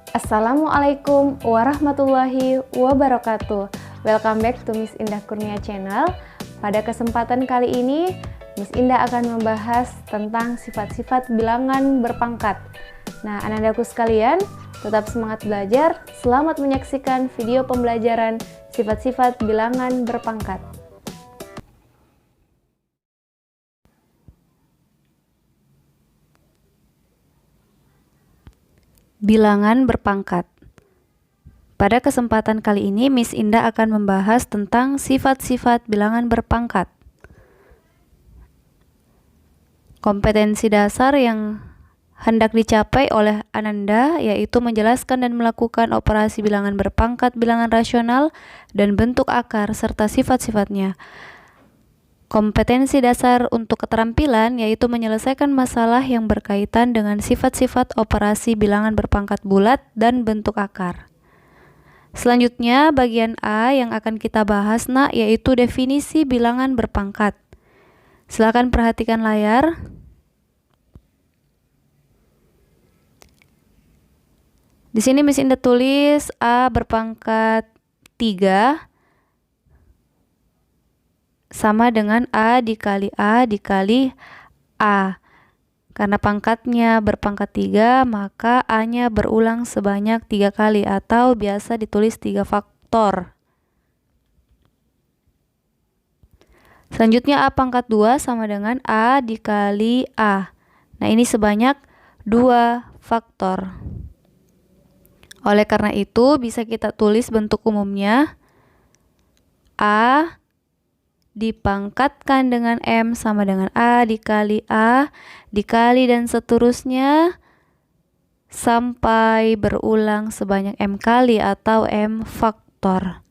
Assalamualaikum warahmatullahi wabarakatuh. Welcome back to Miss Indah Kurnia Channel. Pada kesempatan kali ini, Miss Indah akan membahas tentang sifat-sifat bilangan berpangkat. Nah, anak-anakku sekalian, tetap semangat belajar. Selamat menyaksikan video pembelajaran sifat-sifat bilangan berpangkat. Bilangan berpangkat. Pada kesempatan kali ini, Miss Indah akan membahas tentang sifat-sifat bilangan berpangkat. Kompetensi dasar yang hendak dicapai oleh Ananda yaitu menjelaskan dan melakukan operasi bilangan berpangkat, bilangan rasional, dan bentuk akar, serta sifat-sifatnya. Kompetensi dasar untuk keterampilan yaitu menyelesaikan masalah yang berkaitan dengan sifat-sifat operasi bilangan berpangkat bulat dan bentuk akar. Selanjutnya, bagian A yang akan kita bahas, yaitu definisi bilangan berpangkat. Silakan perhatikan layar. Di sini Miss Indah tulis A berpangkat 3 sama dengan A dikali A dikali A. Karena pangkatnya berpangkat 3, maka A-nya berulang sebanyak 3 kali atau biasa ditulis 3 faktor. Selanjutnya A pangkat 2 sama dengan A dikali A. Nah, ini sebanyak 2 faktor. Oleh karena itu, bisa kita tulis bentuk umumnya A dipangkatkan dengan M sama dengan A dikali dan seterusnya sampai berulang sebanyak M kali atau M faktor.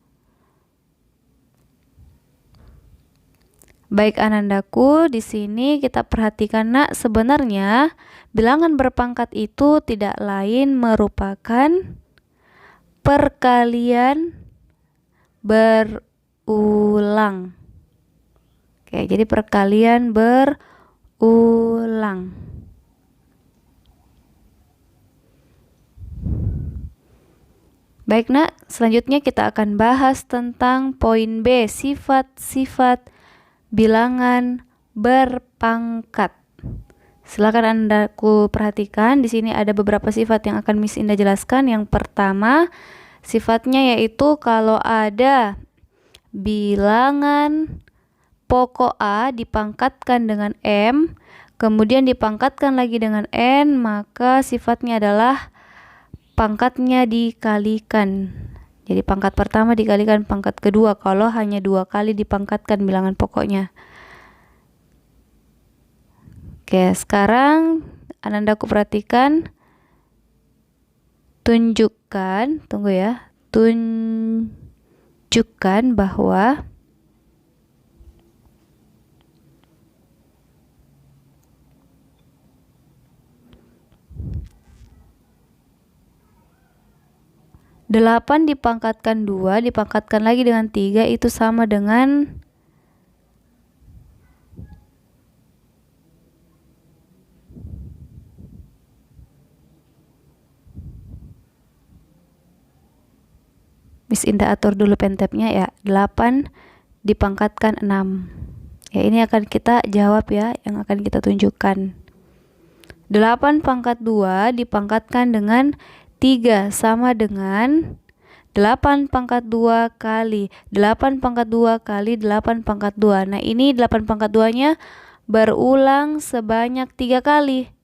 Baik anandaku, di sini kita perhatikan sebenarnya bilangan berpangkat itu tidak lain merupakan perkalian berulang. Oke, jadi perkalian berulang. Baik selanjutnya kita akan bahas tentang poin B, sifat-sifat bilangan berpangkat. Silakan Andaku perhatikan, di sini ada beberapa sifat yang akan Miss Indah jelaskan. Yang pertama, sifatnya yaitu kalau ada bilangan pokok A dipangkatkan dengan M, kemudian dipangkatkan lagi dengan N, maka sifatnya adalah pangkatnya dikalikan. Jadi pangkat pertama dikalikan pangkat kedua kalau hanya 2 kali dipangkatkan bilangan pokoknya. Oke, sekarang Anandaku perhatikan, tunjukkan bahwa delapan dipangkatkan 2 dipangkatkan lagi dengan 3 itu sama dengan Miss Indah atur dulu pentapnya ya. 8 dipangkatkan 6. Ya, ini akan kita jawab ya, yang akan kita tunjukkan. 8 pangkat 2 dipangkatkan dengan 3 sama dengan 8 pangkat 2 kali 8 pangkat 2 kali 8 pangkat 2. Nah, ini 8 pangkat 2-nya berulang sebanyak 3 kali.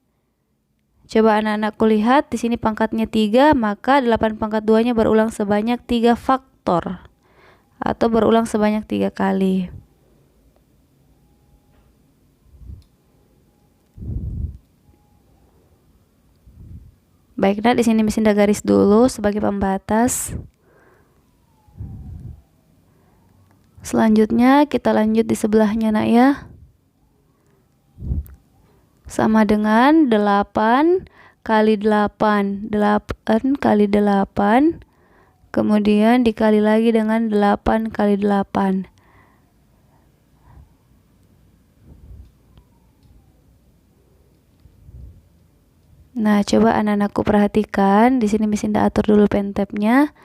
Coba anak-anakku lihat, di sini pangkatnya 3, maka 8 pangkat 2-nya berulang sebanyak 3 faktor atau berulang sebanyak 3 kali. Baik, di sini Miss Indah garis dulu sebagai pembatas. Selanjutnya kita lanjut di sebelahnya ya. Sama dengan 8 kali 8 kali 8, kemudian dikali lagi dengan 8 kali 8. Nah, coba anak-anakku perhatikan. Di sini Miss Indah atur dulu pentapnya.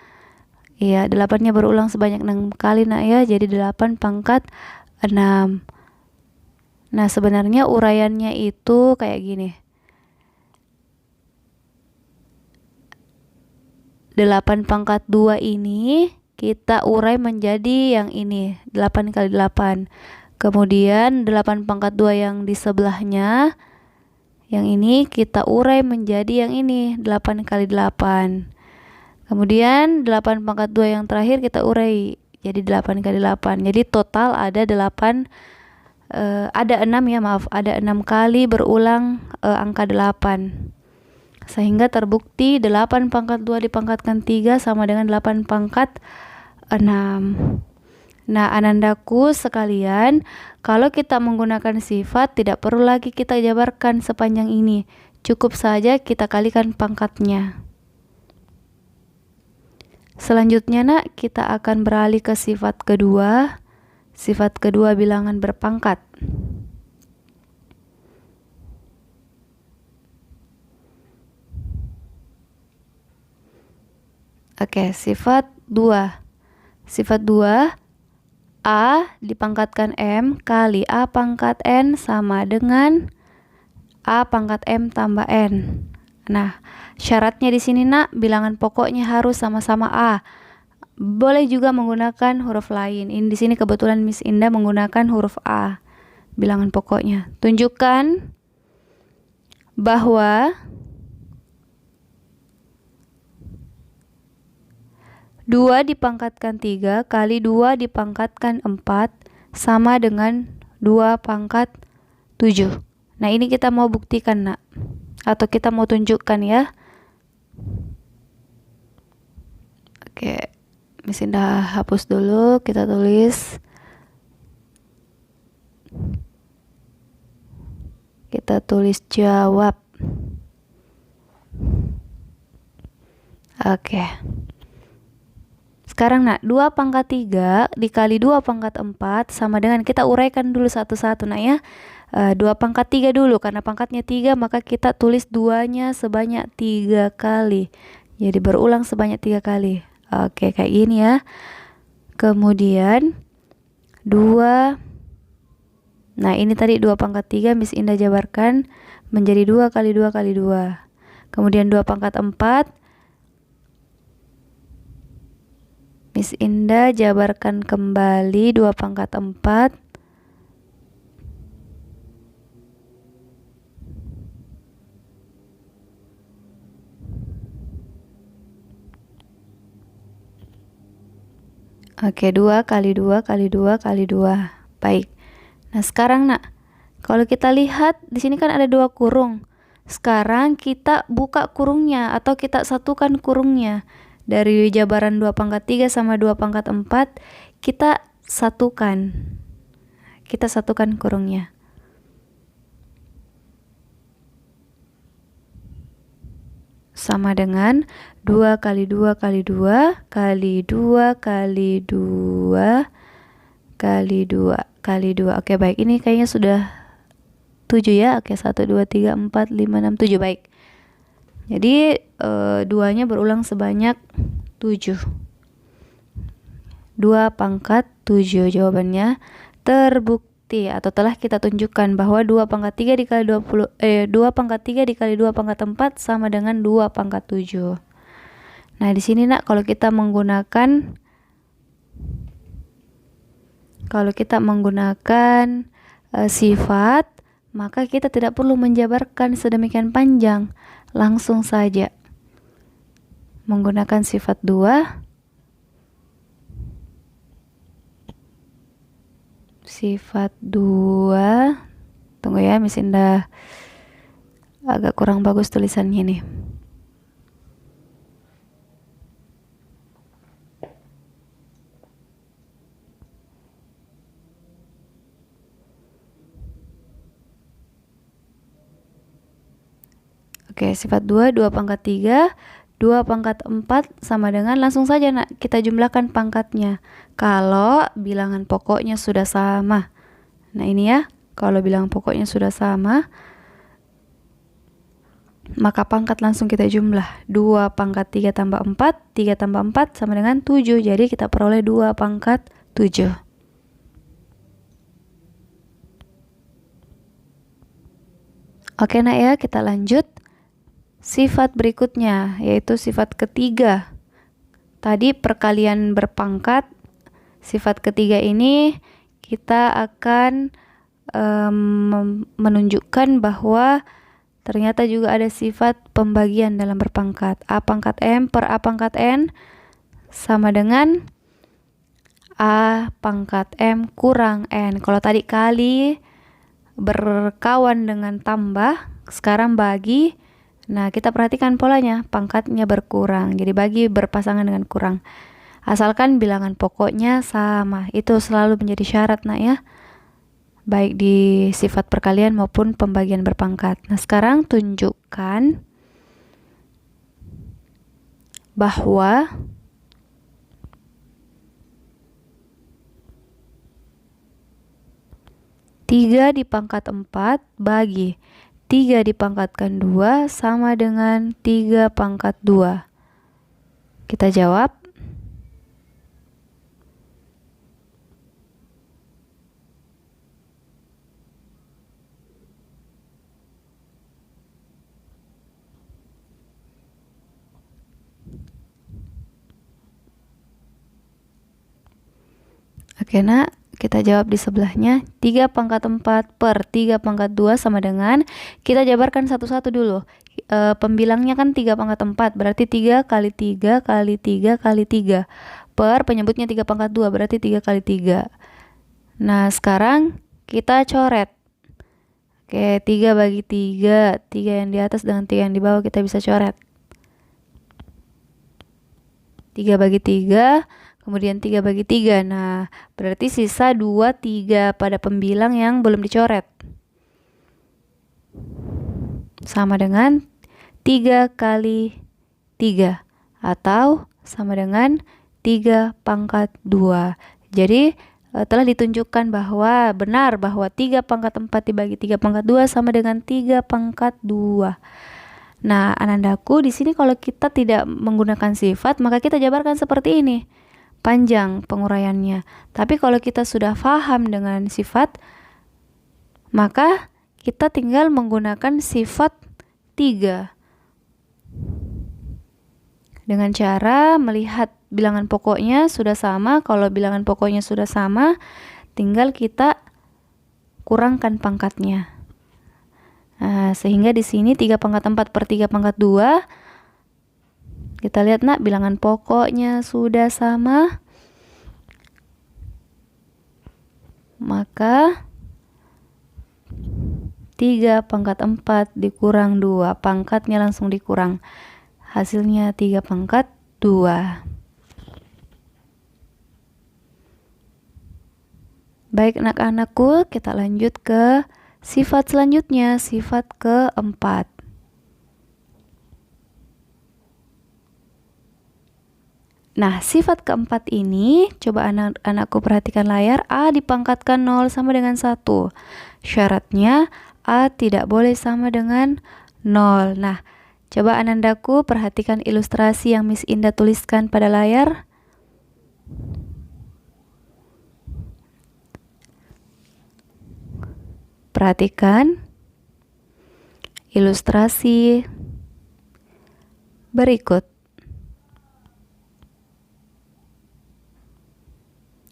Iya, 8-nya berulang sebanyak 6 kali nak ya. Jadi 8 pangkat 6. Nah, sebenarnya uraiannya itu kayak gini. 8 pangkat 2 ini kita urai menjadi yang ini, 8 kali 8. Kemudian 8 pangkat 2 yang di sebelahnya, yang ini kita urai menjadi yang ini, 8 kali 8. Kemudian 8 pangkat 2 yang terakhir kita urai jadi 8 kali 8. Jadi total ada 8, ada 6 ya, maaf, ada 6 kali berulang angka 8. Sehingga terbukti 8 pangkat 2 dipangkatkan 3 sama dengan 8 pangkat 6. Nah, anandaku sekalian, kalau kita menggunakan sifat tidak perlu lagi kita jabarkan sepanjang ini. Cukup saja kita kalikan pangkatnya. Selanjutnya nak, kita akan beralih ke sifat kedua. Sifat kedua bilangan berpangkat. Oke, sifat 2. Sifat 2, A dipangkatkan M kali A pangkat N sama dengan A pangkat M tambah N. Nah, syaratnya di sini nak, bilangan pokoknya harus sama-sama A. Boleh juga menggunakan huruf lain. Ini di sini kebetulan Miss Indah menggunakan huruf A. Bilangan pokoknya. Tunjukkan bahwa 2 dipangkatkan 3 kali 2 dipangkatkan 4 sama dengan 2 pangkat 7. Nah, ini kita mau buktikan nak, atau kita mau tunjukkan ya. Oke, Miss Indah hapus dulu, kita tulis. Kita tulis jawab. Oke. Sekarang nak, 2 pangkat 3 dikali 2 pangkat 4 sama dengan, kita uraikan dulu satu-satu nak ya. 2 pangkat 3 dulu, karena pangkatnya 3 maka kita tulis 2-nya sebanyak 3 kali. Jadi berulang sebanyak 3 kali. Oke, kayak gini ya. Kemudian 2. Nah, ini tadi 2 pangkat 3 Miss Indah jabarkan menjadi 2 kali 2 kali 2. Kemudian 2 pangkat 4 Miss Indah jabarkan kembali 2 pangkat 4. Oke, 2 kali 2 kali 2 kali 2. Baik. Nah, sekarang nak, kalau kita lihat di sini kan ada 2 kurung. Sekarang kita buka kurungnya atau kita satukan kurungnya. Dari jabaran 2 pangkat 3 sama 2 pangkat 4, kita satukan. Kita satukan kurungnya. Sama dengan 2 kali 2 kali 2 kali 2 kali 2 kali 2 kali 2. Oke, baik. Ini kayaknya sudah 7 ya. Oke, 1, 2, 3, 4, 5, 6, 7. Baik. Jadi 2-nya berulang sebanyak 7. 2 pangkat 7 jawabannya terbukti atau telah kita tunjukkan bahwa 2 pangkat 3 dikali 2 pangkat 3 dikali 2 pangkat 4 sama dengan 2 pangkat 7. Nah, di sini nak, kalau kita menggunakan sifat, maka kita tidak perlu menjabarkan sedemikian panjang. Langsung saja menggunakan sifat 2. Sifat 2. Tunggu ya, Miss Indah agak kurang bagus tulisannya nih. Oke, sifat 2, 2 pangkat 3, 2 pangkat 4 sama dengan, langsung saja nak, kita jumlahkan pangkatnya. Kalau bilangan pokoknya sudah sama. Nah, ini ya, kalau bilangan pokoknya sudah sama. Maka pangkat langsung kita jumlah. 2 pangkat 3 tambah 4, 3 tambah 4 sama dengan 7. Jadi kita peroleh 2 pangkat 7. Oke nak ya, kita lanjut. Sifat berikutnya, yaitu sifat ketiga. Tadi perkalian berpangkat. Sifat ketiga ini kita akan menunjukkan bahwa ternyata juga ada sifat pembagian dalam berpangkat. A pangkat M per A pangkat N sama dengan A pangkat M kurang N. Kalau tadi kali berkawan dengan tambah, sekarang bagi. Nah, kita perhatikan polanya, pangkatnya berkurang. Jadi bagi berpasangan dengan kurang. Asalkan bilangan pokoknya sama. Itu selalu menjadi syarat nak ya. Baik di sifat perkalian maupun pembagian berpangkat. Nah, sekarang tunjukkan bahwa tiga dipangkat 4 bagi 3 dipangkatkan 2 sama dengan 3 pangkat 2. Kita jawab. Oke nak, kita jawab di sebelahnya. 3 pangkat 4 per 3 pangkat 2 sama dengan, kita jabarkan satu-satu dulu. Pembilangnya kan 3 pangkat 4, berarti 3 kali 3 kali 3 kali 3. Per penyebutnya 3 pangkat 2, berarti 3 kali 3. Nah, sekarang kita coret. Oke, 3 bagi 3. 3 yang di atas dengan 3 yang di bawah kita bisa coret. 3 bagi 3. Kemudian 3 bagi 3. Nah, berarti sisa 2, 3 pada pembilang yang belum dicoret. Sama dengan 3 kali 3. Atau sama dengan 3 pangkat 2. Jadi, telah ditunjukkan bahwa benar bahwa 3 pangkat 4 dibagi 3 pangkat 2 sama dengan 3 pangkat 2. Nah, anandaku, di sini kalau kita tidak menggunakan sifat, maka kita jabarkan seperti ini. Panjang penguraiannya. Tapi kalau kita sudah paham dengan sifat, maka kita tinggal menggunakan sifat 3. Dengan cara melihat bilangan pokoknya sudah sama. Kalau bilangan pokoknya sudah sama, tinggal kita kurangkan pangkatnya. Nah, sehingga di sini 3 pangkat 4 per 3 pangkat 2. Kita lihat nak, bilangan pokoknya sudah sama. Maka 3 pangkat 4 dikurang 2. Pangkatnya langsung dikurang. Hasilnya 3 pangkat 2. Baik anak-anakku, kita lanjut ke sifat selanjutnya, sifat keempat. Nah, sifat keempat ini, coba anak-anakku perhatikan layar. A dipangkatkan 0 sama dengan 1. Syaratnya A tidak boleh sama dengan 0. Nah, coba anandaku perhatikan ilustrasi yang Miss Indah tuliskan pada layar. Perhatikan ilustrasi berikut.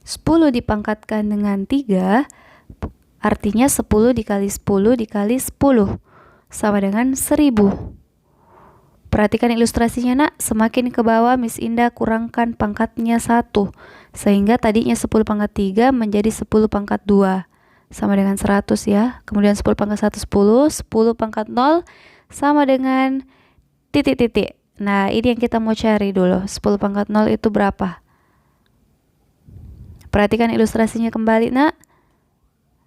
10 dipangkatkan dengan 3, artinya 10 dikali 10 dikali 10 sama dengan 1000. Perhatikan ilustrasinya nak, semakin ke bawah Miss Indah kurangkan pangkatnya 1, sehingga tadinya 10 pangkat 3 menjadi 10 pangkat 2 sama dengan 100 ya. Kemudian 10 pangkat 1 10, 10 pangkat 0 sama dengan titik-titik. Nah, ini yang kita mau cari dulu. 10 pangkat 0 itu berapa? Perhatikan ilustrasinya kembali nak.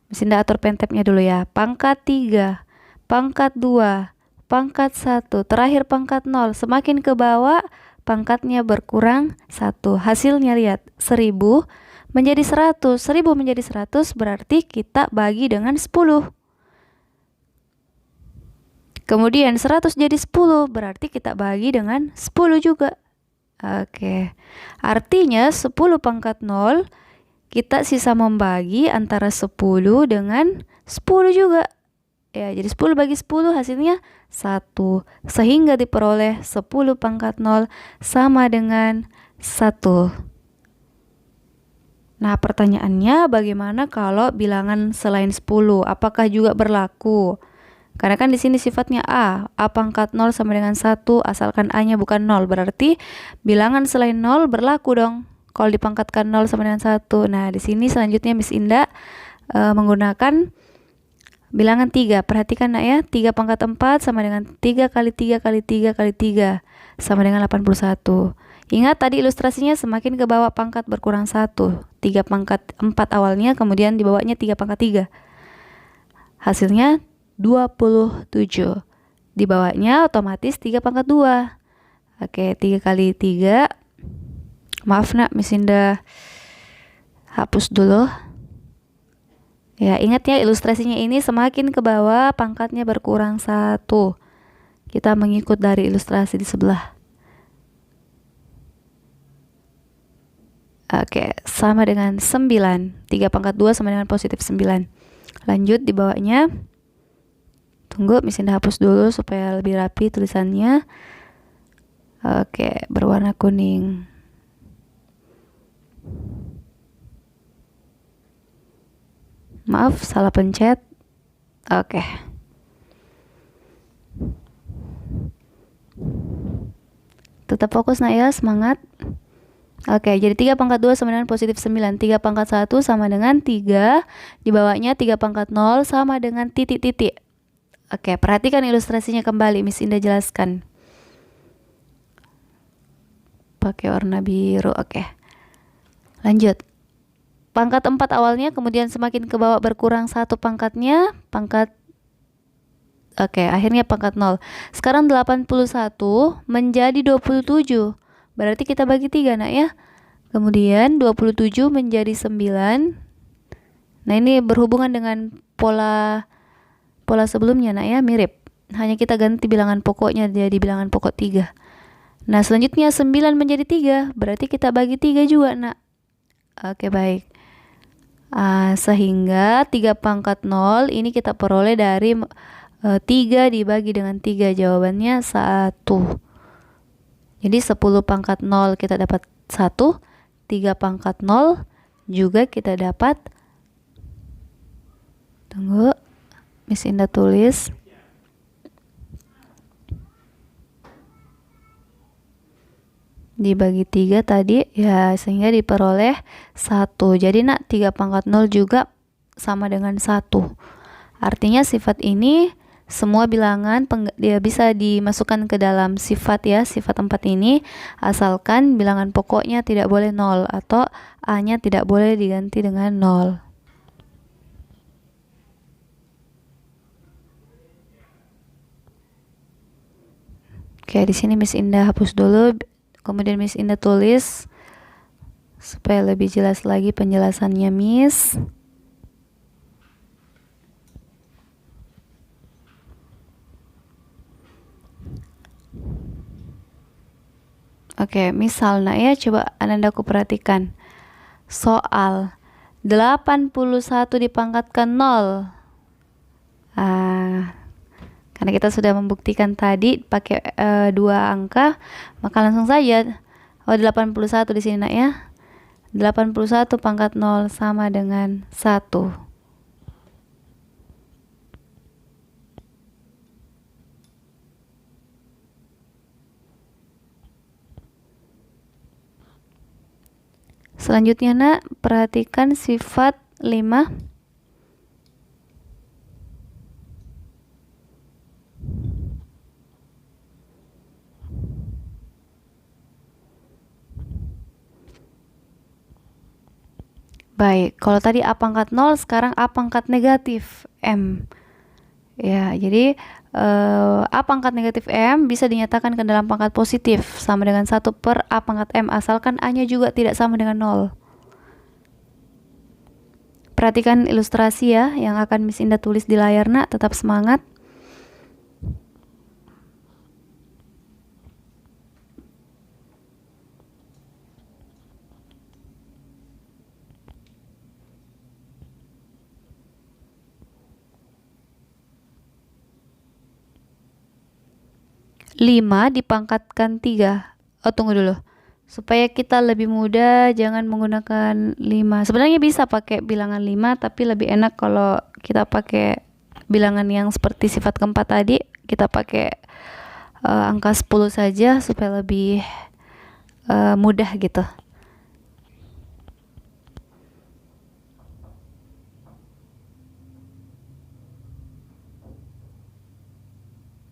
Miss Indah atur pentapnya dulu ya. Pangkat 3, pangkat 2, pangkat 1, terakhir pangkat 0. Semakin ke bawah pangkatnya berkurang 1. Hasilnya lihat, 1000 menjadi 100. 1000 menjadi 100 berarti kita bagi dengan 10. Kemudian 100 jadi 10, berarti kita bagi dengan 10 juga. Oke. Artinya 10 pangkat 0 kita sisa membagi antara 10 dengan 10 juga. Ya, jadi 10 bagi 10 hasilnya 1. Sehingga diperoleh 10 pangkat 0 sama dengan 1. Nah, pertanyaannya bagaimana kalau bilangan selain 10? Apakah juga berlaku? Karena kan di sini sifatnya A pangkat 0 sama dengan 1 asalkan A-nya bukan 0. Berarti bilangan selain 0 berlaku dong. Kalau dipangkatkan 0 sama dengan 1. Nah, di sini selanjutnya Miss Indah menggunakan bilangan 3. Perhatikan nak ya, 3 pangkat 4 sama dengan 3 kali 3 kali 3 kali 3 sama dengan 81. Ingat tadi ilustrasinya semakin ke bawah pangkat berkurang 1. 3 pangkat 4 awalnya, kemudian dibawanya 3 pangkat 3. Hasilnya 27. Dibawanya otomatis 3 pangkat 2. Oke, 3 kali 3. Maaf nak, Miss Indah hapus dulu. Ya, ingat ya ilustrasinya ini semakin ke bawah pangkatnya berkurang 1. Kita mengikut dari ilustrasi di sebelah. Oke, sama dengan 9. 3 pangkat 2 sama dengan positif 9. Lanjut di bawahnya. Tunggu, Miss Indah hapus dulu supaya lebih rapi tulisannya. Oke, berwarna kuning. Maaf, salah pencet. Oke. Tetap fokus nak ya, semangat. Oke, jadi 3 pangkat 2 sama dengan positif 9. 3 pangkat 1 sama dengan 3. Di bawahnya 3 pangkat 0 sama dengan titik-titik. Oke, perhatikan ilustrasinya kembali. Miss Indah jelaskan. Pakai warna biru. Oke. Lanjut. Pangkat 4 awalnya, kemudian semakin ke bawah berkurang 1 pangkatnya. Oke, akhirnya pangkat 0. Sekarang 81 menjadi 27. Berarti kita bagi 3 nak ya. Kemudian 27 menjadi 9. Nah, ini berhubungan dengan pola sebelumnya nak ya, mirip. Hanya kita ganti bilangan pokoknya jadi bilangan pokok 3. Nah, selanjutnya 9 menjadi 3. Berarti kita bagi 3 juga nak. Oke, baik. Sehingga 3 pangkat 0 ini kita peroleh dari 3 dibagi dengan 3. Jawabannya 1. Jadi 10 pangkat 0 kita dapat 1. 3 pangkat 0 juga kita dapat. Tunggu, Miss Indah tulis. Dibagi 3 tadi ya, sehingga diperoleh 1. Jadi nak 3 pangkat 0 juga sama dengan 1. Artinya sifat ini semua bilangan dia bisa dimasukkan ke dalam sifat ya, sifat 4 ini, asalkan bilangan pokoknya tidak boleh 0 atau A-nya tidak boleh diganti dengan 0. Oke, di sini Miss Indah hapus dulu, kemudian Miss Indah tulis supaya lebih jelas lagi penjelasannya, Miss. Oke, misal nak ya, coba Anandaku perhatikan. Soal 81 dipangkatkan 0. Karena kita sudah membuktikan tadi pakai 2 angka, maka langsung saja 81 di sini nak ya. 81 pangkat 0 sama dengan 1. Selanjutnya nak, perhatikan sifat 5. Baik, kalau tadi A pangkat 0, sekarang A pangkat negatif M. Ya, jadi A pangkat negatif M bisa dinyatakan ke dalam pangkat positif sama dengan 1 per A pangkat M, asalkan A-nya juga tidak sama dengan 0. Perhatikan ilustrasi ya yang akan Miss Indah tulis di layar nak, tetap semangat. 5 dipangkatkan 3. Oh, tunggu dulu. Supaya kita lebih mudah, jangan menggunakan 5. Sebenarnya bisa pakai bilangan 5, tapi lebih enak kalau kita pakai bilangan yang seperti sifat keempat tadi. Kita pakai angka 10 saja supaya lebih mudah gitu.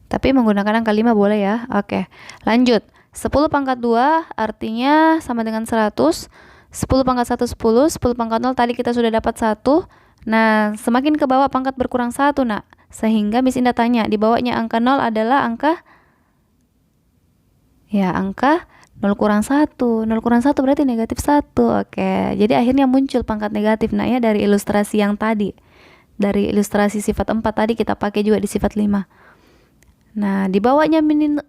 Tapi menggunakan angka 5 boleh ya. Oke, lanjut. 10 pangkat 2 artinya sama dengan 100. 10 pangkat 1 10. 10 pangkat 0 tadi kita sudah dapat 1. Nah, semakin ke bawah pangkat berkurang 1, nak. Sehingga Miss Indah tanya, di bawahnya angka 0 adalah angka 0 kurang 1. 0 kurang 1 berarti negatif 1. Oke, jadi akhirnya muncul pangkat negatif, nak ya, dari ilustrasi yang tadi. Dari ilustrasi sifat 4 tadi kita pakai juga di sifat 5. Nah, dibawanya minus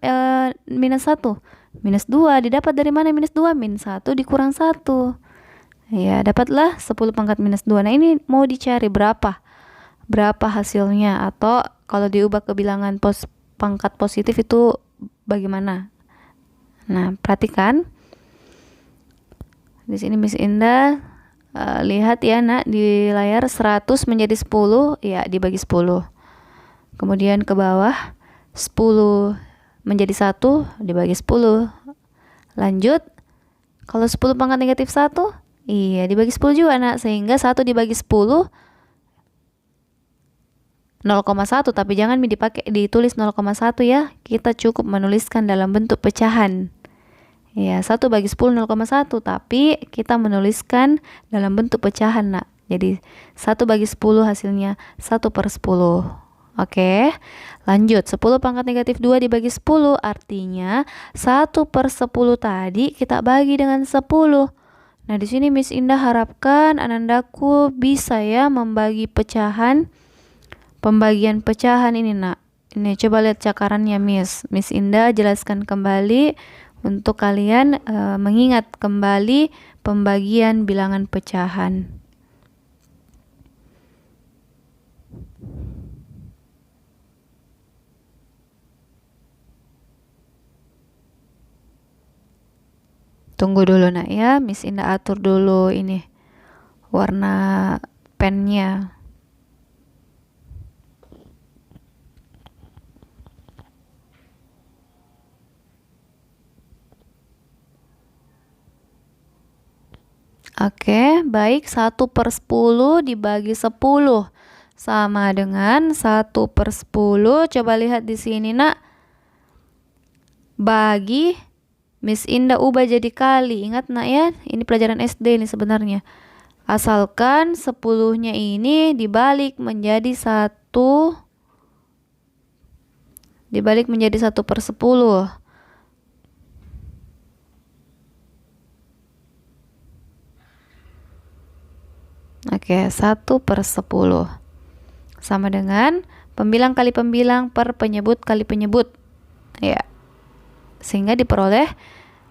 1. Minus 2 didapat dari mana minus 2? Min 1 dikurang 1. Ya, dapatlah 10 pangkat minus 2. Nah, ini mau dicari berapa? Berapa hasilnya? Atau kalau diubah ke bilangan pangkat positif itu bagaimana? Nah, perhatikan. Di sini Miss Indah lihat ya, nak, di layar 100 menjadi 10, ya dibagi 10. Kemudian ke bawah 10 menjadi 1 dibagi 10. Lanjut, kalau 10 pangkat negatif 1, iya dibagi 10 juga, nak. Sehingga 1 dibagi 10 0,1, tapi jangan ditulis 0,1 ya. Kita cukup menuliskan dalam bentuk pecahan. Ya, 1 bagi 10 0,1, tapi kita menuliskan dalam bentuk pecahan, nak. Jadi 1 bagi 10 hasilnya 1/10. Oke, lanjut. 10 pangkat negatif 2 dibagi 10 artinya 1/10 tadi kita bagi dengan 10. Nah, di sini Miss Indah harapkan anandaku bisa ya membagi pecahan. Pembagian pecahan ini, nak. Ini coba lihat cakarannya, Miss. Miss Indah jelaskan kembali untuk kalian mengingat kembali pembagian bilangan pecahan. Tunggu dulu, nak ya. Miss Indah atur dulu ini warna pennya. Oke, baik. 1/10 dibagi 10 sama dengan 1/10. Coba lihat di sini, nak. Bagi Miss Indah ubah jadi kali. Ingat, nak ya, ini pelajaran SD ini sebenarnya. Asalkan 10-nya ini dibalik menjadi 1 1/10. Oke, 1/10 sama dengan pembilang kali pembilang per penyebut kali penyebut. Ya, sehingga diperoleh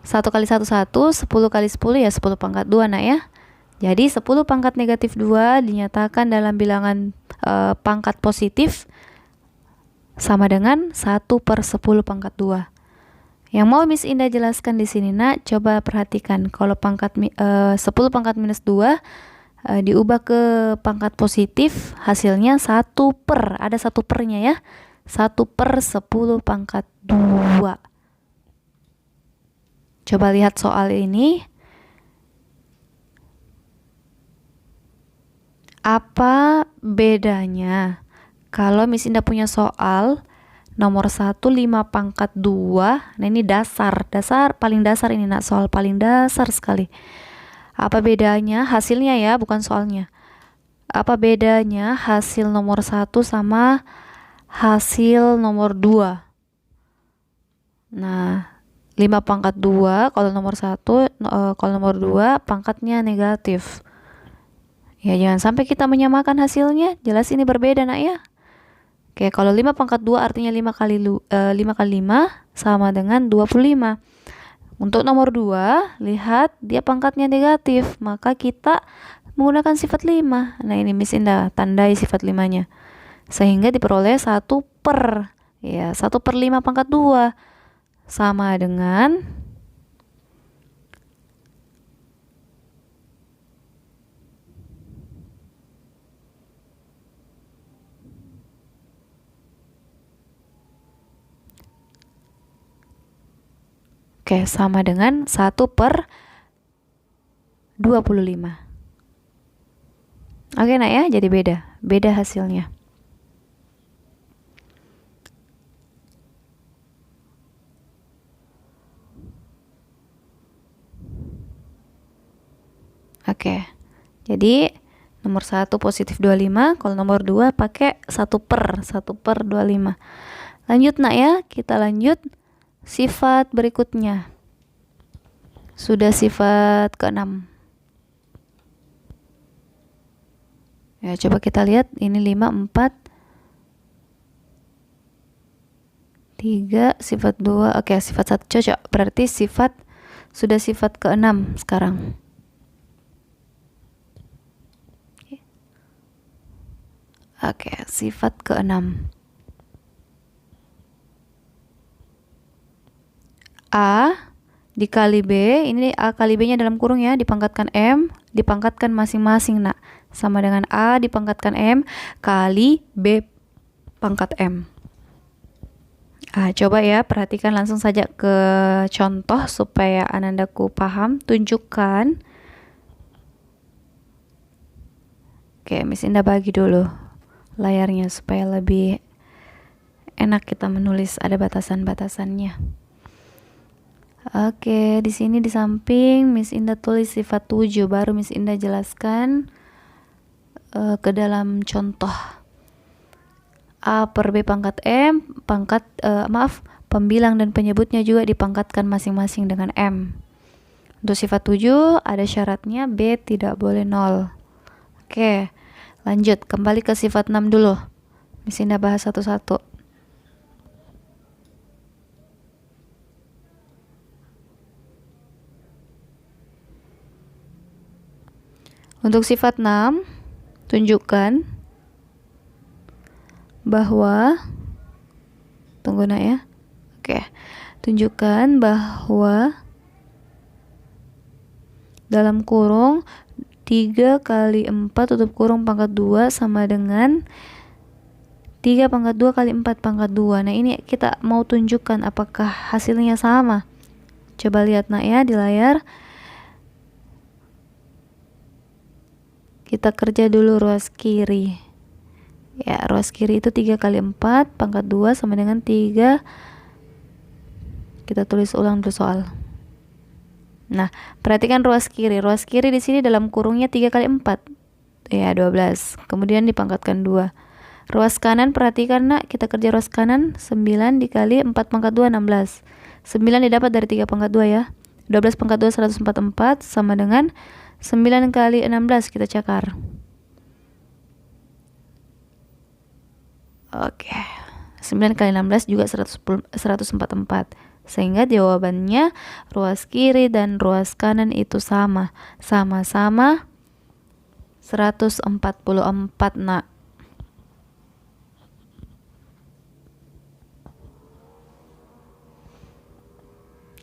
1 kali 1 1, 10 kali 10 ya 10 pangkat 2, nak ya. Jadi 10 pangkat negatif 2 dinyatakan dalam bilangan pangkat positif sama dengan 1/10 pangkat 2. Yang mau Miss Indah jelaskan di sini, nak, coba perhatikan. Kalau 10 pangkat minus 2 diubah ke pangkat positif, hasilnya 1 per, ada 1 pernya ya, 1/10 pangkat 2. Coba lihat soal ini. Apa bedanya kalau Miss Indah punya soal nomor 1 5 pangkat 2. Nah, ini dasar paling dasar ini, nak, soal paling dasar sekali. Apa bedanya hasilnya ya, bukan soalnya. Apa bedanya hasil nomor 1 sama hasil nomor 2? Nah, 5 pangkat 2 kalau nomor 1, kalau nomor 2 pangkatnya negatif. Ya, jangan sampai kita menyamakan hasilnya. Jelas ini berbeda, nak ya. Oke, kalau 5 pangkat 2 artinya 5 kali 5 sama dengan 25. Untuk nomor 2, lihat dia pangkatnya negatif, maka kita menggunakan sifat 5. Nah, ini Miss Indah tandai sifat 5-nya. Sehingga diperoleh 1 per 5 pangkat 2. sama dengan sama dengan 1/25. Oke nak ya, jadi beda hasilnya. Oke, jadi nomor 1 positif 25, kalau nomor 2 pakai 1/25. Lanjut nak ya, kita lanjut sifat berikutnya. Sudah sifat ke-6. Ya, coba kita lihat, ini 5, 4, 3, sifat 2, oke, sifat 1 cocok, berarti sudah sifat ke-6 sekarang. Oke, sifat ke-6. A dikali B, ini A kali B nya dalam kurung ya, dipangkatkan M, dipangkatkan masing-masing nak, sama dengan A dipangkatkan M kali B pangkat M. Coba ya, perhatikan langsung saja ke contoh supaya anandaku paham. Tunjukkan. Oke, Miss Indah bagi dulu layarnya supaya lebih enak kita menulis, ada batasan-batasannya. Oke, di sini di samping Miss Indah tulis sifat 7, baru Miss Indah jelaskan ke dalam contoh. A per B pangkat M, pembilang dan penyebutnya juga dipangkatkan masing-masing dengan M. Untuk sifat 7 ada syaratnya B tidak boleh 0. Oke, lanjut kembali ke sifat 6 dulu. Miss Indah bahas satu-satu. Untuk sifat 6, tunjukkan bahwa, tunggu nak ya. Oke, tunjukkan bahwa dalam kurung 3 kali 4 tutup kurung pangkat 2 sama dengan 3 pangkat 2 kali 4 pangkat 2. Nah, ini kita mau tunjukkan apakah hasilnya sama. Coba lihat nak ya di layar. Kita kerja dulu ruas kiri. Ya, ruas kiri itu 3 kali 4 pangkat 2 sama dengan 3. Kita tulis ulang dulu soal. Nah, perhatikan ruas kiri. Ruas kiri di sini dalam kurungnya 3 kali 4. Ya, 12. Kemudian dipangkatkan 2. Ruas kanan, perhatikan nak, kita kerja ruas kanan. 9 dikali 4 pangkat 2, 16. 9 didapat dari 3 pangkat 2 ya. 12 pangkat 2, 144 sama dengan 9 kali 16, kita cakar. Oke. 9 kali 16 juga 144. Sehingga jawabannya ruas kiri dan ruas kanan itu sama. Sama-sama 144 nak.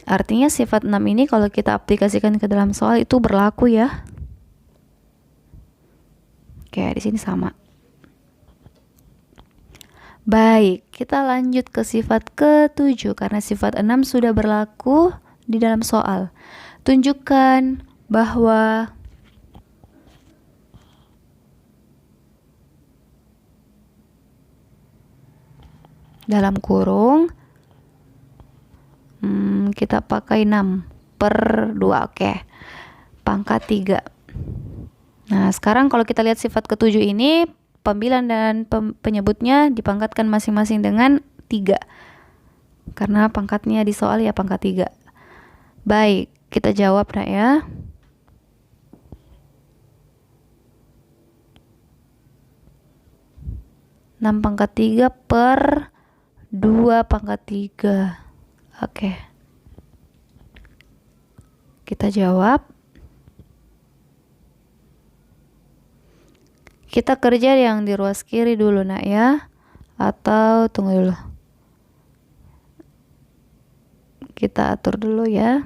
Artinya sifat 6 ini kalau kita aplikasikan ke dalam soal itu berlaku ya. Oke, di sini sama. Baik, kita lanjut ke sifat ke-7 karena sifat 6 sudah berlaku di dalam soal. Tunjukkan bahwa dalam kurung kita pakai 6/2, oke. Pangkat 3. Nah, sekarang kalau kita lihat sifat ke-7 ini, pembilang dan penyebutnya dipangkatkan masing-masing dengan 3. Karena pangkatnya di soal ya pangkat 3. Baik, kita jawab nak ya. Enam pangkat 3 per 2 pangkat 3. Oke. Kita jawab. Kita kerja yang di ruas kiri dulu nak ya. Atau tunggu dulu. Kita atur dulu ya.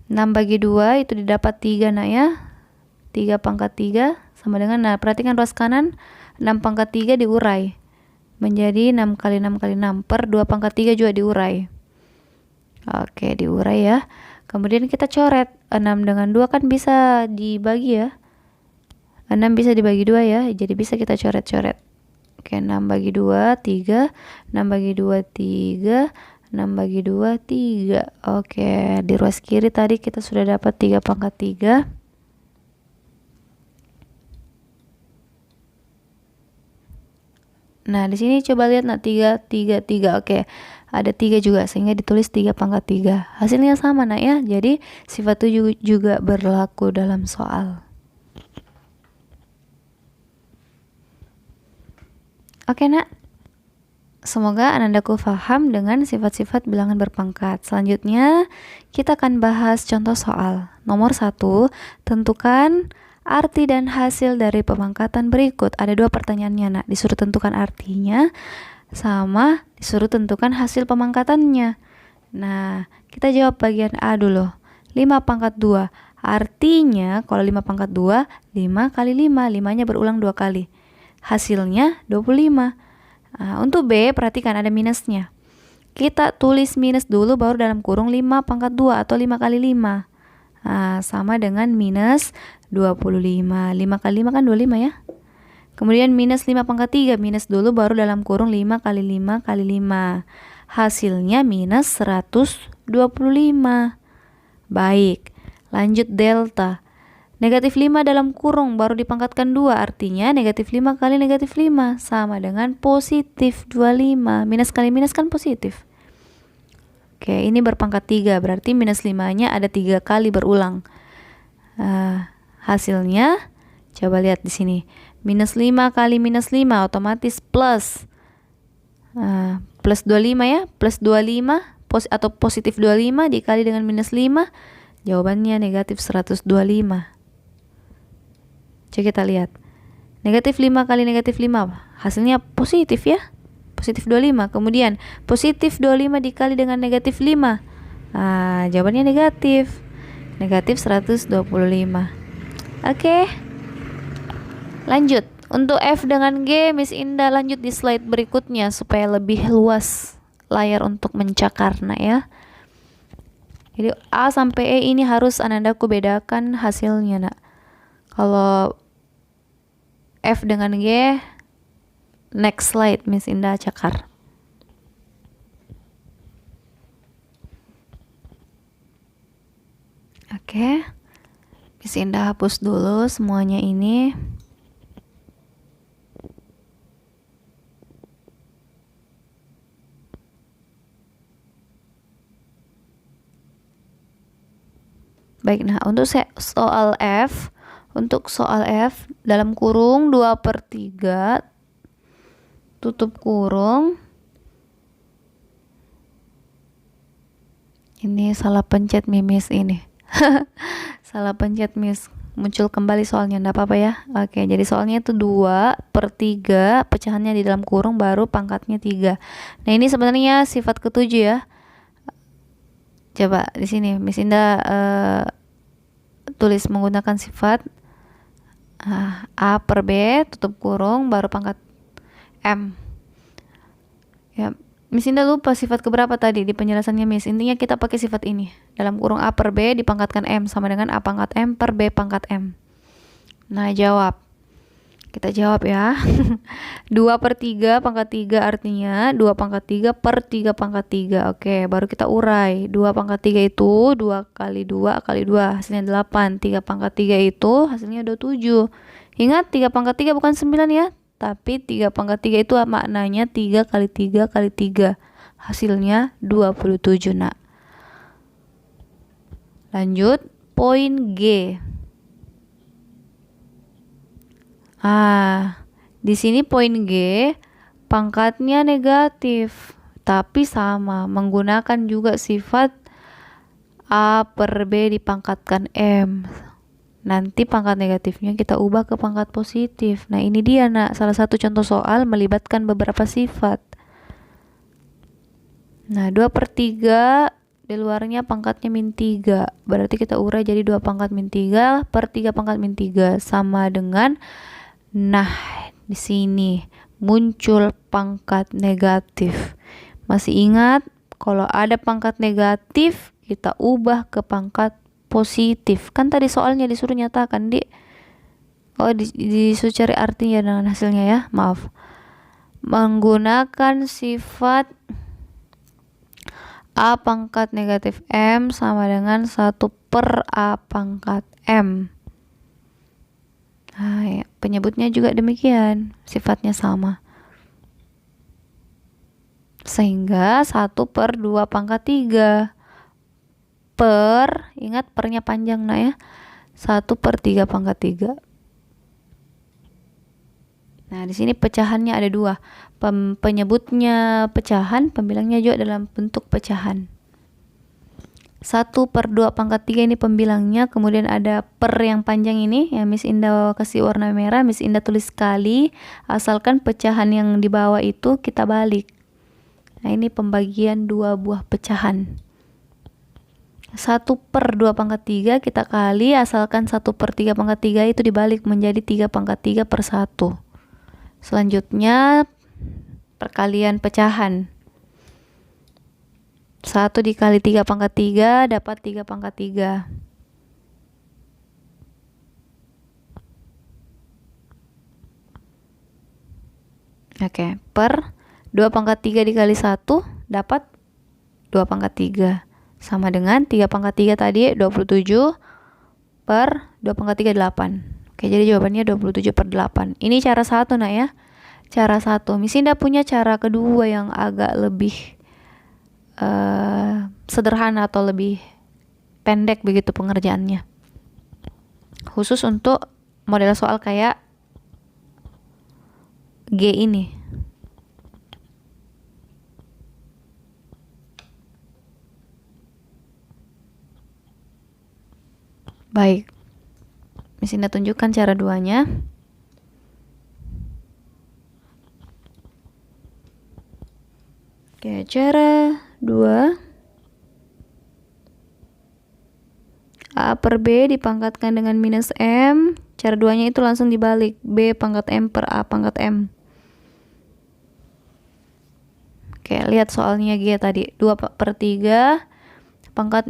6 bagi 2 itu didapat 3 nak ya. 3 pangkat 3 sama dengan, nah perhatikan ruas kanan, 6 pangkat 3 diurai menjadi 6 kali 6 kali 6 per 2 pangkat 3 juga diurai. Oke, diurai ya. Kemudian kita coret. 6 dengan 2 kan bisa dibagi ya. 6 bisa dibagi 2 ya. Jadi bisa kita coret-coret. Oke, 6 bagi 2, 3. 6 bagi 2, 3. 6 bagi 2, 3. Oke, di ruas kiri tadi kita sudah dapat 3 pangkat 3. Nah, di sini coba lihat nak, 3, 3, 3. Oke, ada 3 juga sehingga ditulis 3 pangkat 3. Hasilnya sama nak ya. Jadi sifat 7 juga berlaku dalam soal. Oke nak. Semoga anandaku paham dengan sifat-sifat bilangan berpangkat. Selanjutnya kita akan bahas contoh soal. Nomor 1, tentukan arti dan hasil dari pemangkatan berikut. Ada 2 pertanyaannya nak. Disuruh tentukan artinya sama disuruh tentukan hasil pemangkatannya. Nah, kita jawab bagian A dulu. 5 pangkat 2. Artinya kalau 5 pangkat 2, 5 kali 5. 5-nya berulang 2 kali. Hasilnya 25. Nah, untuk B, perhatikan ada minusnya. Kita tulis minus dulu baru dalam kurung 5 pangkat 2 atau 5 kali 5. Nah, sama dengan minus 25. 5 kali 5 kan 25 ya. Kemudian minus 5 pangkat 3. Minus dulu baru dalam kurung 5 kali 5 kali 5. Hasilnya minus 125. Baik, lanjut delta. Negatif 5 dalam kurung baru dipangkatkan 2. Artinya negatif 5 kali negatif 5 sama dengan positif 25. Minus kali minus kan positif. Oke, ini berpangkat 3. Berarti minus 5-nya ada 3 kali berulang. Hasilnya, coba lihat di sini. Minus 5 kali minus 5 otomatis plus. Plus 25 ya. Plus 25 atau positif 25 dikali dengan minus 5. Jawabannya negatif 125. Coba kita lihat. Negatif 5 kali negatif 5. Hasilnya positif ya. Positif 25. Kemudian positif 25 dikali dengan negatif 5. Jawabannya negatif. Negatif 125. Oke. Lanjut. Untuk F dengan G, Miss Indah lanjut di slide berikutnya supaya lebih luas layar untuk mencakar nak ya. Jadi A sampai E ini harus anandaku bedakan hasilnya nak. Kalau F dengan G, next slide Miss Indah cakar. Oke. Miss Indah hapus dulu semuanya ini. Baik, nah untuk soal F, dalam kurung 2/3 tutup kurung. Ini salah pencet mimis ini. Salah pencet miss. Muncul kembali soalnya, enggak apa-apa ya. Oke, jadi soalnya itu 2/3 pecahannya di dalam kurung baru pangkatnya 3. Nah, ini sebenarnya sifat ketujuh ya. Coba di sini Miss Indah tulis menggunakan sifat A per B tutup kurung baru pangkat M. Ya, Miss Indah lupa sifat keberapa tadi di penjelasannya Miss. Intinya kita pakai sifat ini. Dalam kurung A per B dipangkatkan M sama dengan A pangkat M per B pangkat M. Nah, jawab. Kita jawab ya. 2/3 pangkat 3 artinya 2 pangkat 3 per 3 pangkat 3. Oke, baru kita urai. 2 pangkat 3 itu 2 kali 2 kali 2 hasilnya 8. 3 pangkat 3 itu hasilnya 27. Ingat 3 pangkat 3 bukan 9 ya. Tapi 3 pangkat 3 itu maknanya 3 kali 3 kali 3. Hasilnya 27 nak. Lanjut, poin G. Di sini poin G pangkatnya negatif, tapi sama menggunakan juga sifat A per B dipangkatkan M. Nanti pangkat negatifnya kita ubah ke pangkat positif. Nah, ini dia nak, salah satu contoh soal melibatkan beberapa sifat. Nah, 2/3 di luarnya pangkatnya -3. Berarti kita urai jadi 2 pangkat -3 per 3 pangkat -3 sama dengan, nah, di sini muncul pangkat negatif. Masih ingat, kalau ada pangkat negatif, kita ubah ke pangkat positif. Kan tadi soalnya disuruh nyatakan, Dik. Oh, disuruh cari artinya dengan hasilnya ya. Maaf. Menggunakan sifat A pangkat negatif M sama dengan 1 per A pangkat M. Nah, ya, penyebutnya juga demikian, sifatnya sama. Sehingga 1 per 2 pangkat 3 per, ingat pernya panjang nak ya, 1 per 3 pangkat 3. Nah, di sini pecahannya ada 2. Penyebutnya pecahan, pembilangnya juga dalam bentuk pecahan. 1 per 2 pangkat 3 ini pembilangnya, kemudian ada per yang panjang ini, yang Miss Indah kasih warna merah, Miss Indah tulis sekali, asalkan pecahan yang di bawah itu kita balik. Nah, ini pembagian 2 buah pecahan. 1 per 2 pangkat 3 kita kali, asalkan 1 per 3 pangkat 3 itu dibalik menjadi 3 pangkat 3 per 1. Selanjutnya perkalian pecahan. 1 dikali 3 pangkat 3 dapat 3 pangkat 3. Oke, per 2 pangkat 3 dikali 1 dapat 2 pangkat 3. Sama dengan 3 pangkat 3 tadi 27 per 2 pangkat 3 8. Oke, jadi jawabannya 27 per 8. Ini cara 1 nak ya. Cara 1. Miss Indah punya cara kedua yang agak lebih sederhana atau lebih pendek begitu pengerjaannya. Khusus untuk model soal kayak G ini. Baik. Miss Indah tunjukkan cara 2-nya. Oke, cara 2. A per B dipangkatkan dengan minus M. Cara 2-nya itu langsung dibalik. B pangkat M per A pangkat M. Oke, lihat soalnya G tadi. 2 per 3 pangkat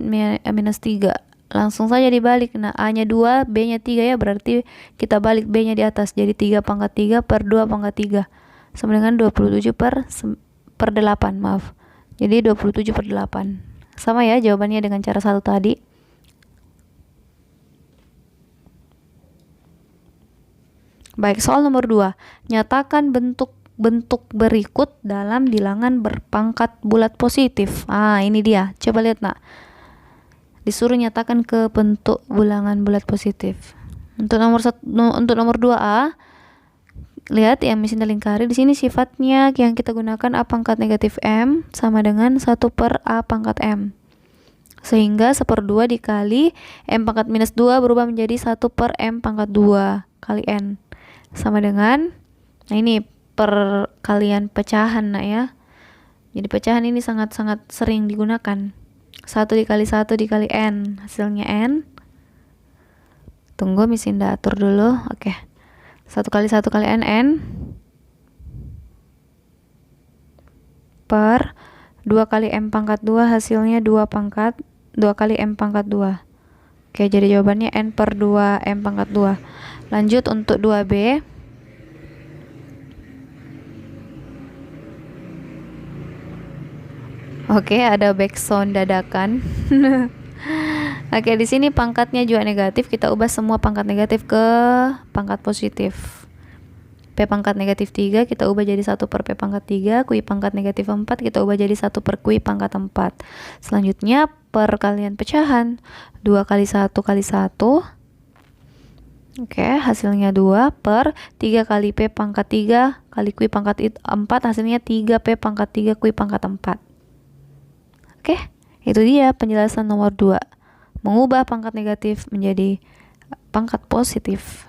minus 3. Langsung saja dibalik. Nah, A-nya 2, B-nya 3 ya. Berarti kita balik B-nya di atas. Jadi 3 pangkat 3 per 2 pangkat 3. Sama dengan 27 per 8. Maaf. Jadi 27 per 8. Sama ya jawabannya dengan cara 1 tadi. Baik, soal nomor 2. Nyatakan bentuk berikut dalam bilangan berpangkat bulat positif. Ini dia. Coba lihat nak. Disuruh nyatakan ke bentuk bilangan bulat positif. Untuk nomor 2A, lihat yang Miss Indah lingkari di sini sifatnya yang kita gunakan A pangkat negatif M sama dengan 1 per A pangkat M. Sehingga 1/2 dikali M pangkat minus 2 berubah menjadi 1 per M pangkat 2 kali N. Sama dengan, nah ini perkalian pecahan nak ya. Jadi pecahan ini sangat-sangat sering digunakan. 1 dikali 1 dikali N, hasilnya N. Tunggu Miss Indah atur dulu. Oke. 1 kali 1 kali N per 2 kali M pangkat 2, hasilnya 2 kali M pangkat 2. Oke, jadi jawabannya N per 2 M pangkat 2. Lanjut untuk 2B. Oke, ada backsound dadakan. Oke, di sini pangkatnya juga negatif, kita ubah semua pangkat negatif ke pangkat positif. P pangkat negatif 3 kita ubah jadi 1 per P pangkat 3, Q pangkat negatif 4 kita ubah jadi 1 per Q pangkat 4. Selanjutnya perkalian pecahan. 2 kali 1 kali 1. Oke, hasilnya 2 per 3 kali P pangkat 3 kali Q pangkat 4, hasilnya 3 P pangkat 3 Q pangkat 4. Oke, itu dia penjelasan nomor 2. Mengubah pangkat negatif menjadi pangkat positif.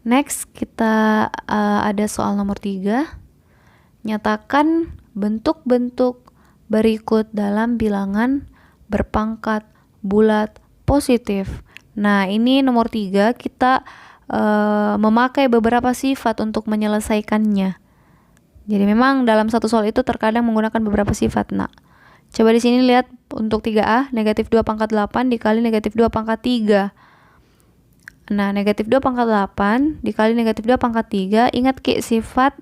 Next kita ada soal nomor 3. Nyatakan bentuk-bentuk berikut dalam bilangan berpangkat bulat positif. Nah, ini nomor 3 kita memakai beberapa sifat untuk menyelesaikannya. Jadi memang dalam satu soal itu terkadang menggunakan beberapa sifat. Nah, coba di sini lihat untuk 3A, negatif 2 pangkat 8 dikali negatif 2 pangkat 3. Nah, negatif 2 pangkat 8 dikali negatif 2 pangkat 3, ingat Ki, sifat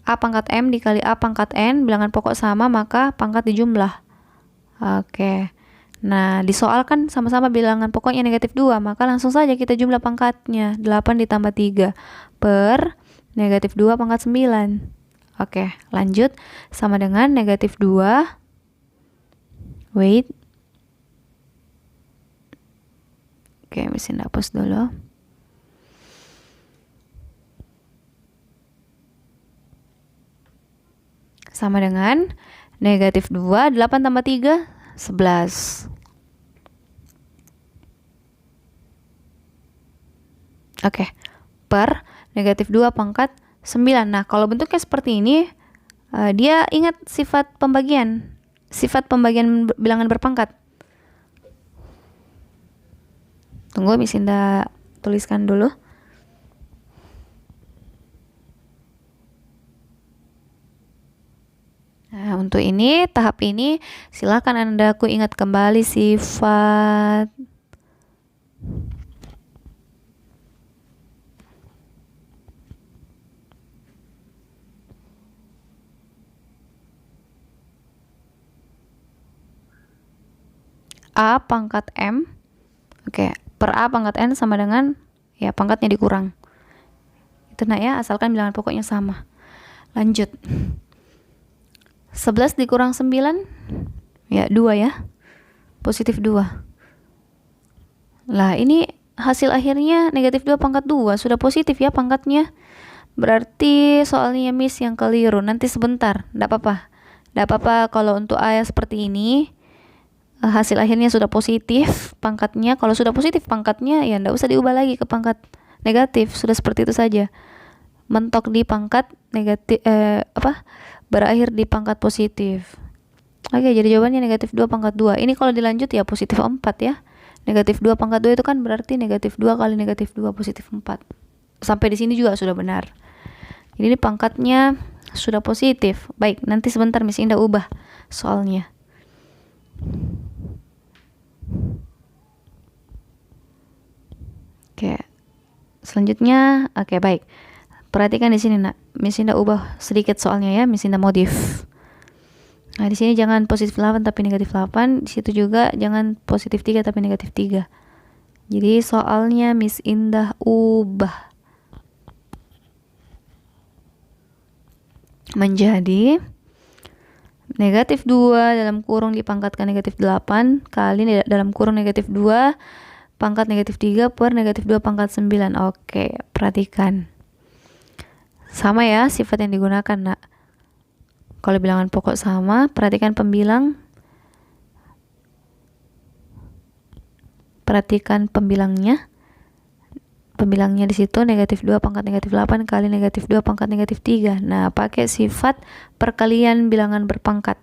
A pangkat M dikali A pangkat N, bilangan pokok sama maka pangkat dijumlah. Oke. Nah, di soal kan sama-sama bilangan pokoknya negatif 2, maka langsung saja kita jumlah pangkatnya. 8 ditambah 3 per negatif 2 pangkat 9. Oke, lanjut. Sama dengan negatif 2. Wait. Oke, mesin hapus dulu. Sama dengan negatif 2, 8 tambah 3, 11. Oke, per negatif 2 pangkat 9. Nah, kalau bentuknya seperti ini, dia ingat sifat pembagian bilangan berpangkat. Tunggu, Miss Indah tuliskan dulu. Nah, untuk ini, tahap ini, silakan Anda ingat kembali sifat A pangkat M. Oke, per A pangkat N sama dengan ya pangkatnya dikurang. Itu nah ya, asalkan bilangan pokoknya sama. Lanjut. 11 dikurang 9 ya 2 ya. Positif 2. Lah, ini hasil akhirnya negatif 2 pangkat 2, sudah positif ya pangkatnya. Berarti soalnya Miss yang keliru. Nanti sebentar, enggak apa-apa. Enggak apa-apa kalau untuk A seperti ini. Hasil akhirnya sudah positif pangkatnya. Kalau sudah positif pangkatnya ya enggak usah diubah lagi ke pangkat negatif, sudah seperti itu saja. Mentok di pangkat negatif berakhir di pangkat positif. Oke, jadi jawabannya negatif 2 pangkat 2. Ini kalau dilanjut ya positif 4 ya. Negatif 2 pangkat 2 itu kan berarti negatif 2 kali negatif 2 positif 4. Sampai di sini juga sudah benar. Jadi ini pangkatnya sudah positif. Baik, nanti sebentar Miss Indah ubah soalnya. Oke. Selanjutnya, oke baik. Perhatikan di sini nak, Miss Indah ubah sedikit soalnya ya, Miss Indah modif. Nah, di sini jangan positif 8 tapi negatif 8, di situ juga jangan positif 3 tapi negatif 3. Jadi soalnya Miss Indah ubah menjadi negatif 2 dalam kurung dipangkatkan negatif 8 kali dalam kurung negatif 2 pangkat negatif 3 per negatif 2 pangkat 9. Oke, perhatikan. Sama ya sifat yang digunakan nak. Kalau bilangan pokok sama, perhatikan pembilang. Perhatikan pembilangnya. Pembilangnya di situ negatif 2 pangkat negatif 8 kali negatif 2 pangkat negatif 3. Nah, pakai sifat perkalian bilangan berpangkat.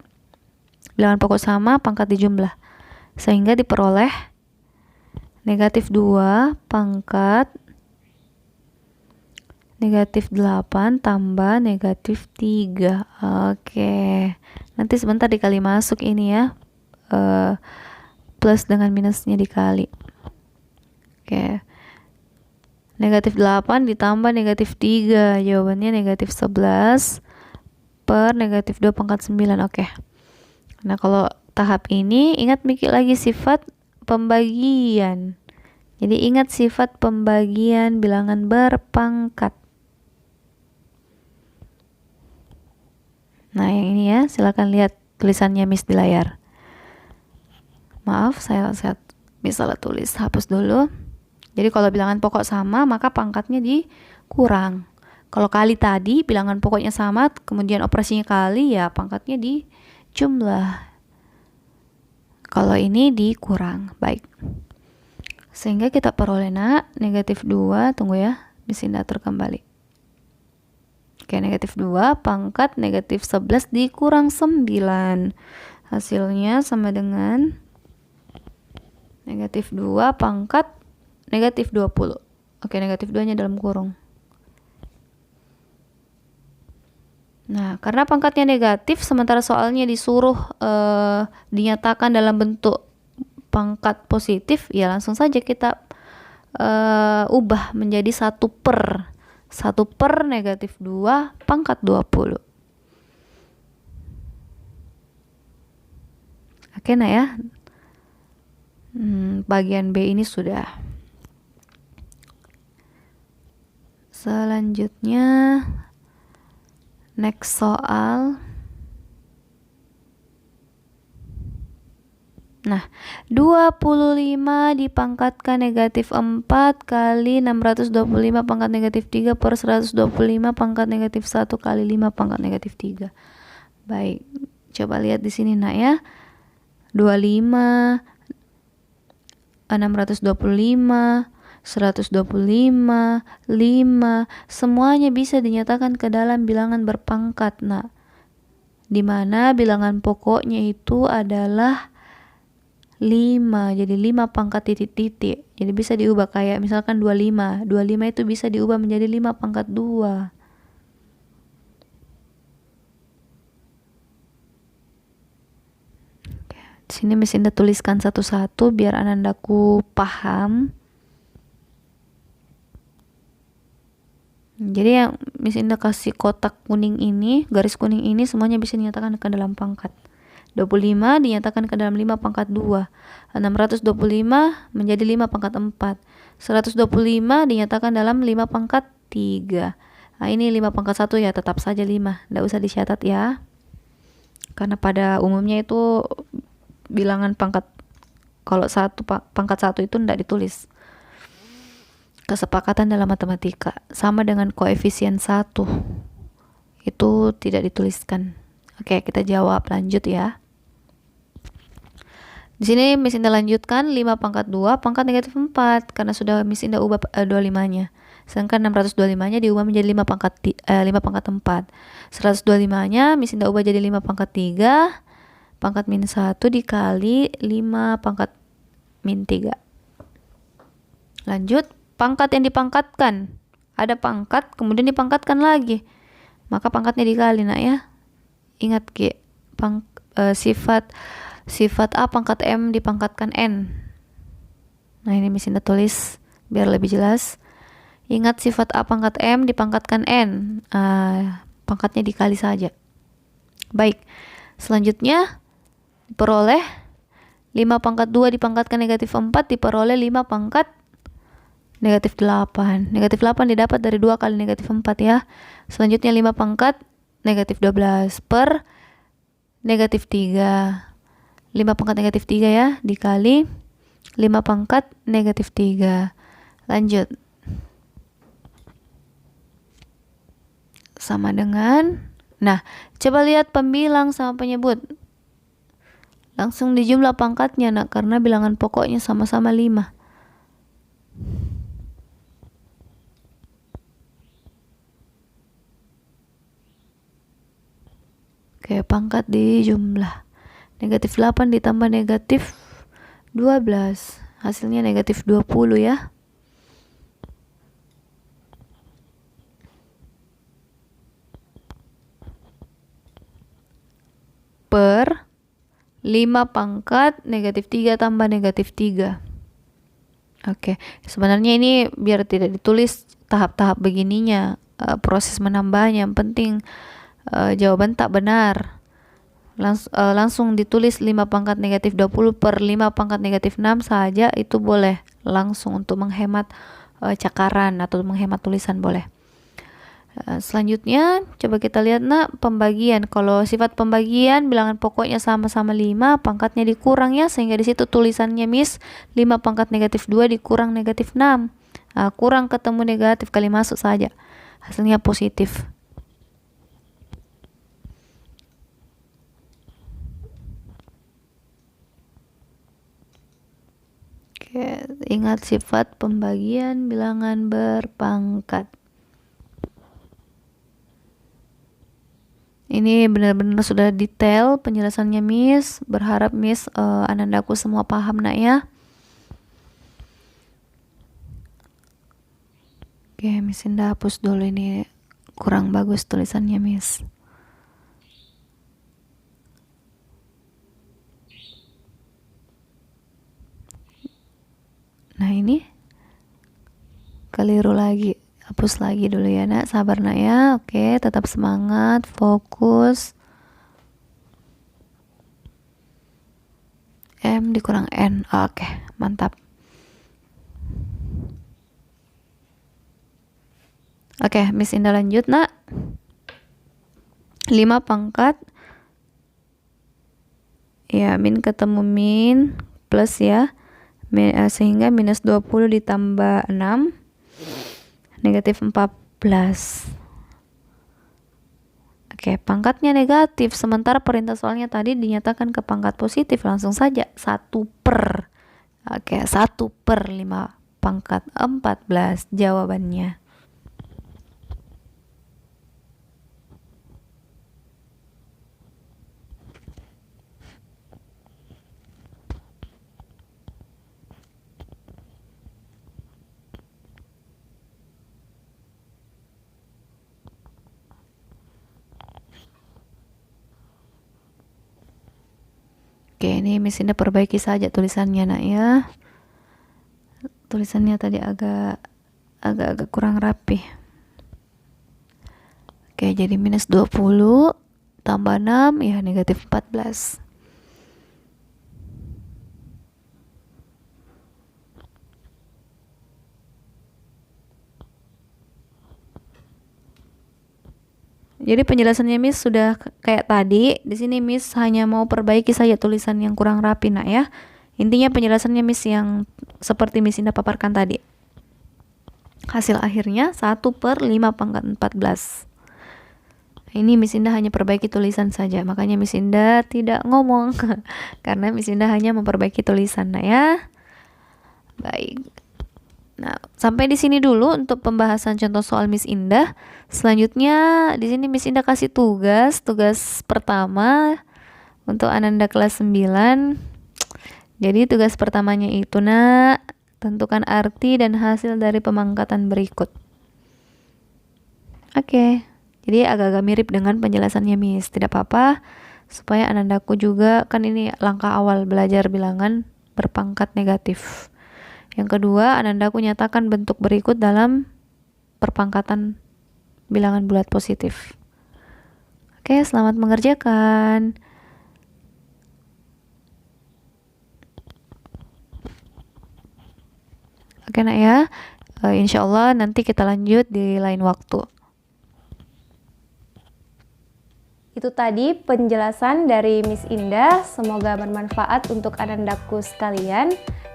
Bilangan pokok sama, pangkat dijumlah. Sehingga diperoleh negatif 2 pangkat negatif 8 tambah negatif 3. Oke. Nanti sebentar dikali masuk ini ya. Plus dengan minusnya dikali. Oke. Negatif 8 ditambah negatif 3. Jawabannya negatif 11 per negatif 2 pangkat 9. Oke. Nah, kalau tahap ini ingat mikir lagi sifat pembagian. Jadi ingat sifat pembagian bilangan berpangkat. Nah, yang ini ya, silakan lihat tulisannya Miss di layar. Maaf, saya salah tulis, hapus dulu. Jadi kalau bilangan pokok sama, maka pangkatnya dikurang. Kalau kali tadi, bilangan pokoknya sama, kemudian operasinya kali, ya pangkatnya dijumlah. Kalau ini dikurang. Baik. Sehingga kita peroleh nak, negatif 2, tunggu ya. Miss Indah atur kembali. Oke, negatif 2 pangkat negatif 11 dikurang 9. Hasilnya sama dengan negatif 2 pangkat negatif 20. Oke, negatif 2-nya dalam kurung. Nah, karena pangkatnya negatif, sementara soalnya disuruh dinyatakan dalam bentuk pangkat positif, ya langsung saja kita ubah menjadi 1/1 negatif 2 pangkat 20. Oke, nah ya. Bagian B ini sudah. Selanjutnya next soal. Nah, 25 dipangkatkan negatif 4 kali 625 pangkat negatif 3 per 125 pangkat negatif 1 kali 5 pangkat negatif 3. Baik, coba lihat di sini nak ya. 25, 625, 125, 5, semuanya bisa dinyatakan ke dalam bilangan berpangkat, nak. Dimana bilangan pokoknya itu adalah 5, jadi 5 pangkat titik-titik. Jadi bisa diubah kayak misalkan 25. 25 itu bisa diubah menjadi 5 pangkat 2. Di sini Miss Indah tuliskan satu-satu biar anandaku paham. Jadi yang Miss Indah kasih kotak kuning ini, garis kuning ini semuanya bisa dinyatakan ke dalam pangkat. 25 dinyatakan ke dalam 5 pangkat 2. 625 menjadi 5 pangkat 4. 125 dinyatakan dalam 5 pangkat 3. Nah, ini 5 pangkat 1 ya, tetap saja 5. Nggak usah dicatat ya. Karena pada umumnya itu bilangan pangkat, kalau pangkat 1 itu nggak ditulis. Kesepakatan dalam matematika sama dengan koefisien 1 itu tidak dituliskan. Oke, kita jawab lanjut ya. Di sini Miss Indah lanjutkan 5 pangkat 2 pangkat negatif 4 karena sudah Miss Indah ubah 25-nya. Sedangkan 625-nya diubah menjadi 5 pangkat 4. 125-nya Miss Indah ubah jadi 5 pangkat 3 pangkat minus 1 dikali 5 pangkat min 3. Lanjut, pangkat yang dipangkatkan. Ada pangkat, kemudian dipangkatkan lagi. Maka pangkatnya dikali, nak ya. Ingat, Ki. Sifat A pangkat M dipangkatkan N. Nah, ini Miss Indah tulis biar lebih jelas. Ingat, sifat A pangkat M dipangkatkan N. Pangkatnya dikali saja. Baik. Selanjutnya, diperoleh 5 pangkat 2 dipangkatkan negatif 4 diperoleh 5 pangkat negatif 8. Negatif 8 didapat dari 2 kali negatif 4 ya. Selanjutnya 5 pangkat negatif 12 per negatif 3. 5 pangkat negatif 3 ya, dikali 5 pangkat negatif 3. Lanjut. Sama dengan, nah, coba lihat pembilang sama penyebut. Langsung dijumlah pangkatnya, nak, karena bilangan pokoknya sama-sama 5. Oke, pangkat dijumlah. Negatif 8 ditambah negatif 12. Hasilnya negatif 20 ya. Per 5 pangkat negatif 3 tambah negatif 3. Oke, sebenarnya ini biar tidak ditulis tahap-tahap begininya, proses menambahnya. Yang penting jawaban tak benar. Langsung ditulis 5 pangkat negatif 20 per 5 pangkat negatif 6 saja, itu boleh. Langsung untuk menghemat cakaran atau menghemat tulisan boleh. Selanjutnya coba kita lihat, nak, pembagian. Kalau sifat pembagian bilangan pokoknya sama-sama 5, pangkatnya dikurang ya, sehingga di situ tulisannya Miss 5 pangkat negatif 2 dikurang negatif 6. Kurang ketemu negatif kali masuk saja. Hasilnya positif. Oke, ingat sifat pembagian bilangan berpangkat. Ini benar-benar sudah detail penjelasannya Miss. Berharap Miss anandaku semua paham nak ya. Oke, Miss Indah hapus dulu, ini kurang bagus tulisannya Miss. Nah ini keliru lagi, hapus lagi dulu ya nak, sabar nak ya. Oke, tetap semangat, fokus. M dikurang N. Oke, mantap. Oke, Miss Indah lanjut nak. 5 pangkat ya, min ketemu min plus ya, sehingga minus 20 ditambah 6 negatif 14. Oke, pangkatnya negatif, sementara perintah soalnya tadi dinyatakan ke pangkat positif. Langsung saja 1 per. Oke, 1 per 5 pangkat 14 jawabannya. Oke, ini Miss Indah perbaiki saja tulisannya nak ya. Tulisannya tadi agak kurang rapi. Oke, jadi minus 20 tambah 6 ya negatif 14. Jadi penjelasannya Miss sudah kayak tadi. Di sini Miss hanya mau perbaiki saja tulisan yang kurang rapi nak ya. Intinya penjelasannya Miss yang seperti Miss Indah paparkan tadi. Hasil akhirnya 1 per 5 pangkat 14. Ini Miss Indah hanya perbaiki tulisan saja. Makanya Miss Indah tidak ngomong. Karena Miss Indah hanya memperbaiki tulisan nak ya. Baik. Nah, sampai di sini dulu untuk pembahasan contoh soal Miss Indah. Selanjutnya di sini Miss Indah kasih tugas pertama untuk Ananda kelas 9. Jadi tugas pertamanya itu nak, tentukan arti dan hasil dari pemangkatan berikut. Oke. Jadi agak-agak mirip dengan penjelasannya Miss. Tidak apa-apa, supaya Anandaku juga, kan ini langkah awal belajar bilangan berpangkat negatif. Yang kedua, Anandaku nyatakan bentuk berikut dalam perpangkatan bilangan bulat positif. Oke, selamat mengerjakan. Oke nak ya, insya Allah nanti kita lanjut di lain waktu. Itu tadi penjelasan dari Miss Indah, semoga bermanfaat untuk anandaku sekalian.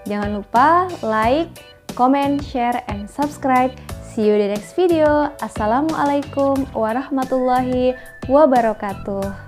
Jangan lupa like, comment, share, and subscribe. See you in the next video. Assalamualaikum warahmatullahi wabarakatuh.